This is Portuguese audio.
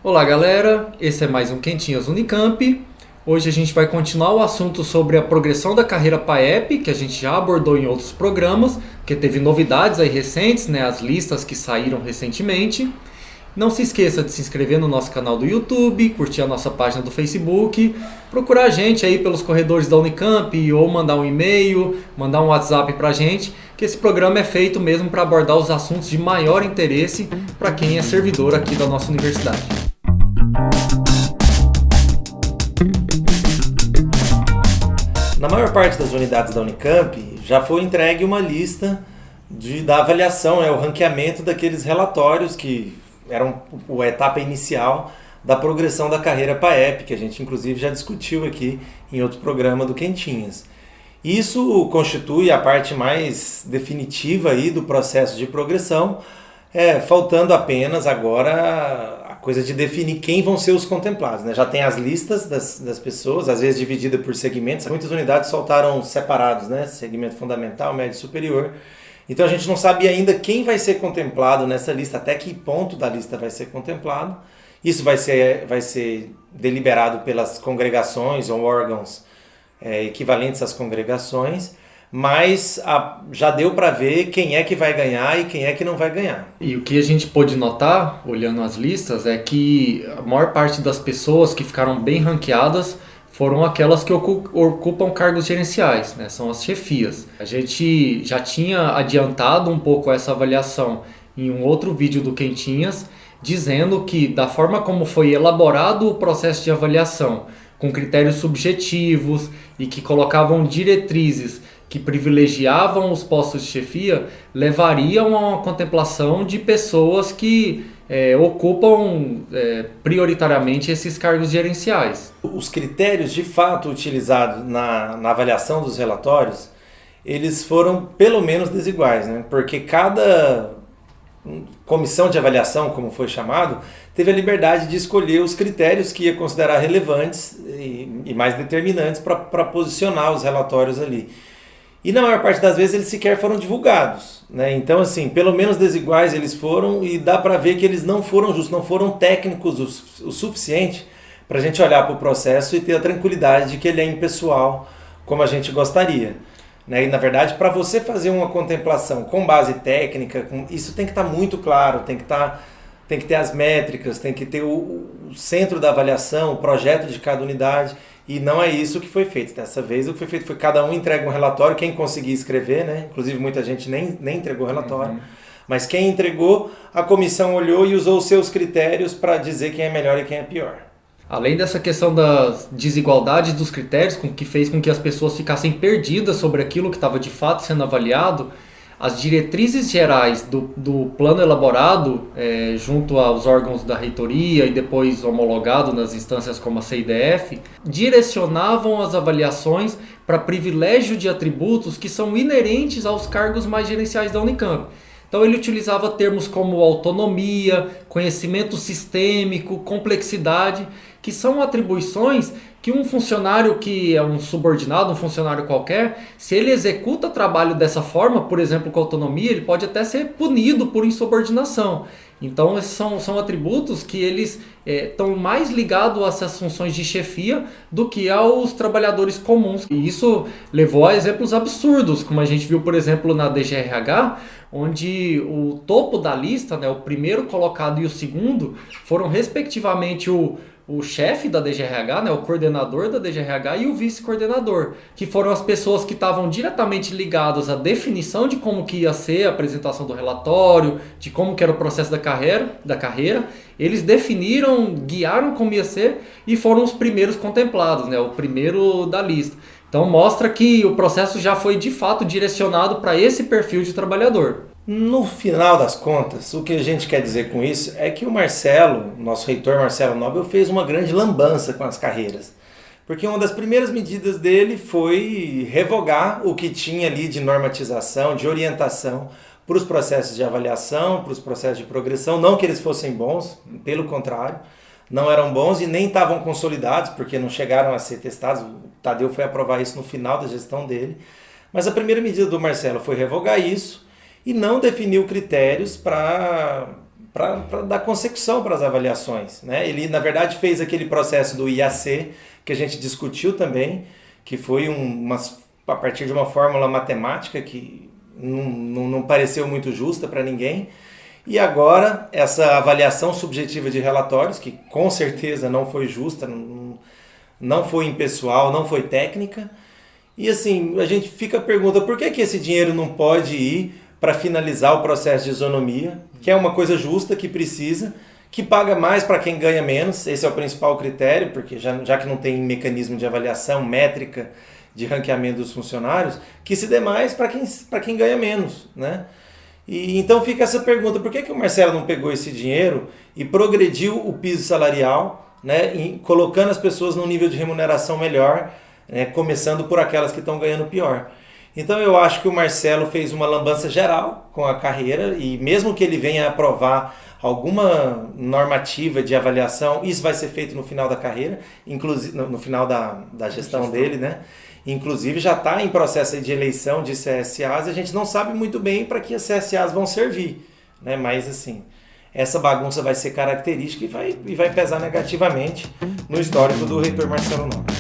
Olá galera, esse é mais um Quentinhas Unicamp. Hoje a gente vai continuar o assunto sobre a progressão da carreira PAEP, que a gente já abordou em outros programas, porque teve novidades aí recentes, né, as listas que saíram recentemente. Não se esqueça de se inscrever no nosso canal do YouTube, curtir a nossa página do Facebook, procurar a gente aí pelos corredores da Unicamp ou mandar um e-mail, mandar um WhatsApp pra gente, que esse programa é feito mesmo para abordar os assuntos de maior interesse para quem é servidor aqui da nossa universidade. Na maior parte das unidades da Unicamp já foi entregue uma lista da avaliação, o ranqueamento daqueles relatórios que eram a etapa inicial da progressão da carreira PAEP, que a gente inclusive já discutiu aqui em outro programa do Quentinhas. Isso constitui a parte mais definitiva aí do processo de progressão, faltando apenas agora a coisa de definir quem vão ser os contemplados, né? Já tem as listas das pessoas, às vezes dividida por segmentos. Muitas unidades soltaram separados, né? Segmento fundamental, médio e superior. Então a gente não sabe ainda quem vai ser contemplado nessa lista, até que ponto da lista vai ser contemplado. Isso vai ser deliberado pelas congregações ou órgãos equivalentes às congregações, mas já deu para ver quem é que vai ganhar e quem é que não vai ganhar. E o que a gente pôde notar, olhando as listas, é que a maior parte das pessoas que ficaram bem ranqueadas foram aquelas que ocupam cargos gerenciais, né? São as chefias. A gente já tinha adiantado um pouco essa avaliação em um outro vídeo do Quentinhas, dizendo que da forma como foi elaborado o processo de avaliação, com critérios subjetivos e que colocavam diretrizes que privilegiavam os postos de chefia, levariam a uma contemplação de pessoas que ocupam prioritariamente esses cargos gerenciais. Os critérios de fato utilizados na avaliação dos relatórios, eles foram pelo menos desiguais, né? Porque cada comissão de avaliação, como foi chamado, teve a liberdade de escolher os critérios que ia considerar relevantes e mais determinantes para posicionar os relatórios ali. E na maior parte das vezes eles sequer foram divulgados, né? Então, assim, pelo menos desiguais eles foram, e dá para ver que eles não foram justos, não foram técnicos o suficiente para a gente olhar para o processo e ter a tranquilidade de que ele é impessoal, como a gente gostaria, né? E, na verdade, para você fazer uma contemplação com base técnica, isso tem que estar muito claro, tem que ter as métricas, tem que ter o centro da avaliação, o projeto de cada unidade. E não é isso que foi feito. Dessa vez o que foi feito foi cada um entrega um relatório, quem conseguir escrever, né? Inclusive muita gente nem entregou o relatório. Mas quem entregou, a comissão olhou e usou os seus critérios para dizer quem é melhor e quem é pior. Além dessa questão das desigualdades dos critérios, que fez com que as pessoas ficassem perdidas sobre aquilo que estava de fato sendo avaliado, as diretrizes gerais do plano elaborado junto aos órgãos da reitoria e depois homologado nas instâncias como a CIDF, direcionavam as avaliações para privilégio de atributos que são inerentes aos cargos mais gerenciais da Unicamp. Então ele utilizava termos como autonomia, conhecimento sistêmico, complexidade, que são atribuições que um funcionário que é um subordinado, um funcionário qualquer, se ele executa trabalho dessa forma, por exemplo, com autonomia, ele pode até ser punido por insubordinação. Então esses são atributos que eles estão mais ligados a essas funções de chefia do que aos trabalhadores comuns. E isso levou a exemplos absurdos, como a gente viu, por exemplo, na DGRH, onde o topo da lista, né, o primeiro colocado e o segundo, foram respectivamente o chefe da DGRH, né, o coordenador da DGRH e o vice-coordenador, que foram as pessoas que estavam diretamente ligadas à definição de como que ia ser a apresentação do relatório, de como que era o processo da carreira. Eles definiram, guiaram como ia ser e foram os primeiros contemplados, né, o primeiro da lista. Então mostra que o processo já foi de fato direcionado para esse perfil de trabalhador. No final das contas, o que a gente quer dizer com isso é que o Marcelo, nosso reitor Marcelo Nobel, fez uma grande lambança com as carreiras. Porque uma das primeiras medidas dele foi revogar o que tinha ali de normatização, de orientação para os processos de avaliação, para os processos de progressão. Não que eles fossem bons, pelo contrário, não eram bons e nem estavam consolidados, porque não chegaram a ser testados. O Tadeu foi aprovar isso no final da gestão dele. Mas a primeira medida do Marcelo foi revogar isso e não definiu critérios para para dar consecução para as avaliações, né? Ele, na verdade, fez aquele processo do IAC, que a gente discutiu também, que foi a partir de uma fórmula matemática que não pareceu muito justa para ninguém. E agora, essa avaliação subjetiva de relatórios, que com certeza não foi justa, não foi impessoal, não foi técnica. E assim, a gente fica a pergunta, por que esse dinheiro não pode ir para finalizar o processo de isonomia, que é uma coisa justa, que precisa, que paga mais para quem ganha menos, esse é o principal critério, porque já que não tem mecanismo de avaliação, métrica de ranqueamento dos funcionários, que se dê mais para quem ganha menos, né? E então fica essa pergunta, por que o Marcelo não pegou esse dinheiro e progrediu o piso salarial, né, colocando as pessoas num nível de remuneração melhor, né, começando por aquelas que estão ganhando pior. Então eu acho que o Marcelo fez uma lambança geral com a carreira e mesmo que ele venha aprovar alguma normativa de avaliação, isso vai ser feito no final da carreira, inclusive no final da gestão dele, né? Inclusive já está em processo de eleição de CSAs e a gente não sabe muito bem para que as CSAs vão servir, né? Mas assim, essa bagunça vai ser característica e vai pesar negativamente no histórico do reitor Marcelo Nóbrega.